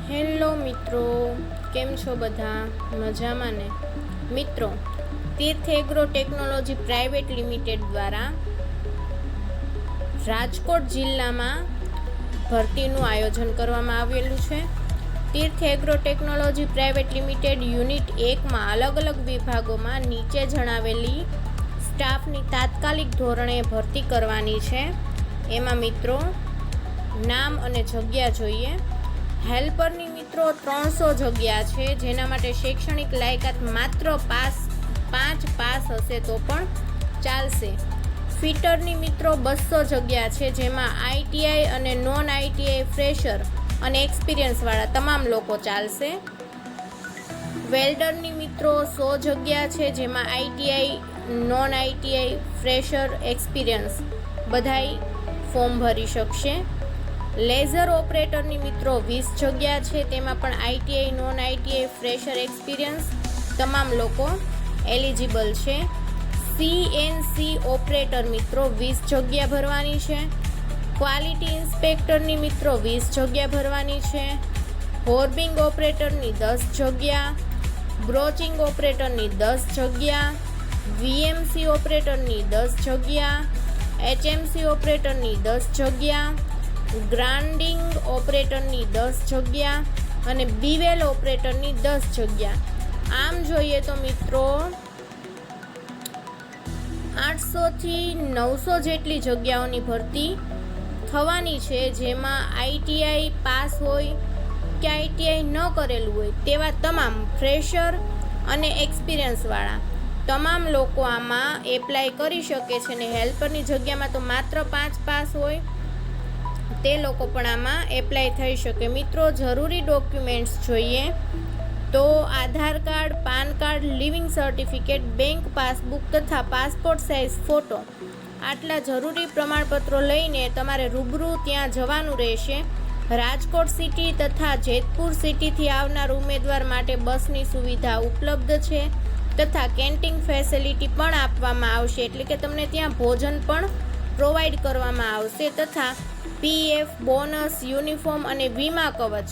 Hello મિત્રો, કેમ છો બધા? મજામાં ને? મિત્રો, Tirth agro technology private limited દ્વારા રાજકોટ જિલ્લામાં ભરતીનું આયોજન કરવામાં આવેલું છે. Tirth agro technology private limited unit 1માં અલગ અલગ વિભાગોમાં નીચે જણાવેલી સ્ટાફની તાત્કાલિક ધોરણે ભરતી કરવાની છે. એમાં મિત્રો નામ અને જગ્યા જોઈએ. હેલ્પરની મિત્રો 300 જગ્યા છે, જેના માટે શૈક્ષણિક લાયકાત માત્ર 5 પાસ હશે તો પણ ચાલશે. ફિટરની મિત્રો 200 જગ્યા છે, જેમાં આઈટીઆઈ અને નોન આઈટીઆઈ ફ્રેશર અને એક્સપિરિયન્સવાળા તમામ લોકો ચાલશે. વેલ્ડરની મિત્રો 100 જગ્યા છે, જેમાં ITI, non ITI, fresher, experience બધાય ફોર્મ ભરી શકશે. લેઝર ઓપરેટરની મિત્રો 20 જગ્યા છે, તેમાં પણ ITI, non ITI, fresher, experience તમામ લોકો એલિજિબલ છે. સીએનસી ઓપરેટર મિત્રો 20 જગ્યા ભરવાની છે. ક્વોલિટી ઇન્સ્પેક્ટરની મિત્રો 20 જગ્યા ભરવાની છે. હોર્બિંગ ઓપરેટરની 10 જગ્યા, બ્રોચિંગ ઓપરેટરની 10 જગ્યા, વીએમસી ઓપરેટરની 10 જગ્યા, એચએમસી ઓપરેટરની 10 જગ્યા, ગ્રાઇન્ડિંગ ઓપરેટરની 10 જગ્યા અને બીવેલ ઓપરેટરની 10 જગ્યા. આમ જોઈએ તો મિત્રો 800 થી 900 જેટલી જગ્યાઓની ભરતી થવાની છે, જેમાં આઈટીઆઈ પાસ હોય કે આઈટીઆઈ ન કરેલું હોય તેવા તમામ ફ્રેશર અને એક્સપિરિયન્સવાળા તમામ લોકો આમાં એપ્લાય કરી શકે છે. ને હેલ્પરની જગ્યામાં તો માત્ર 5 પાસ હોય તે લોકો પણ આમાં એપ્લાય થઈ શકે. મિત્રો, જરૂરી ડોક્યુમેન્ટ્સ જોઈએ તો Aadhaar card, PAN card, living certificate, bank passbook તથા પાસપોર્ટ સાઇઝ ફોટો આટલા જરૂરી પ્રમાણપત્રો લઈને તમારે રૂબરૂ ત્યાં જવાનું રહેશે. રાજકોટ સિટી તથા જેતપુર સિટીથી આવનાર ઉમેદવાર માટે બસની સુવિધા ઉપલબ્ધ છે તથા કેન્ટીન ફેસિલિટી પણ આપવામાં આવશે, એટલે કે તમને ત્યાં ભોજન પણ પ્રોવાઈડ કરવામાં આવશે તથા પીએફ, બોનસ, યુનિફોર્મ અને વીમા કવચ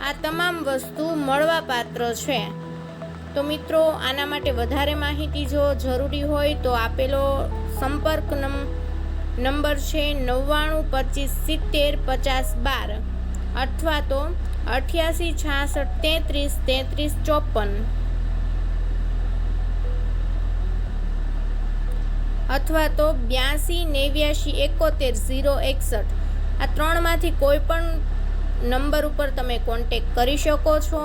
આ તમામ વસ્તુ મળવાપાત્ર છે. તો મિત્રો, આના માટે વધારે માહિતી જો જરૂરી હોય તો આપેલો સંપર્ક નંબર છે 9925705012 અથવા તો 8866333354 અથવા તો 8289711061. આ ત્રણમાંથી કોઈ પણ નંબર ઉપર તમે કોન્ટેક કરી શકો છો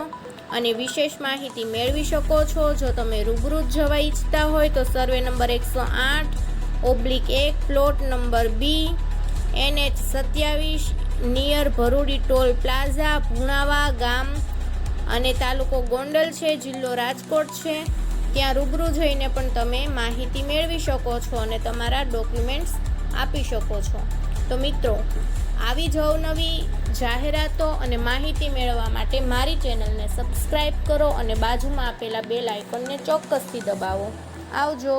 અને વિશેષ માહિતી મેળવી શકો છો. જો તમે રૂબરૂ જ જવા ઈચ્છતા હોય તો survey number 108/1 plot number B, NH 27 near Bharudi toll plaza, Bhunava ગામ અને તાલુકો ગોંડલ છે, જિલ્લો રાજકોટ છે. ત્યાં રૂબરૂ જઈને પણ તમે માહિતી મેળવી શકો છો અને તમારા ડોક્યુમેન્ટ્સ આપી શકો છો. તો મિત્રો, આવી જ અવનવી જાહેરાતો અને માહિતી મેળવવા માટે મારી ચેનલને સબસ્ક્રાઈબ કરો અને બાજુમાં આપેલા બેલ આઇકોનને ચોક્કસથી દબાવો. આવજો.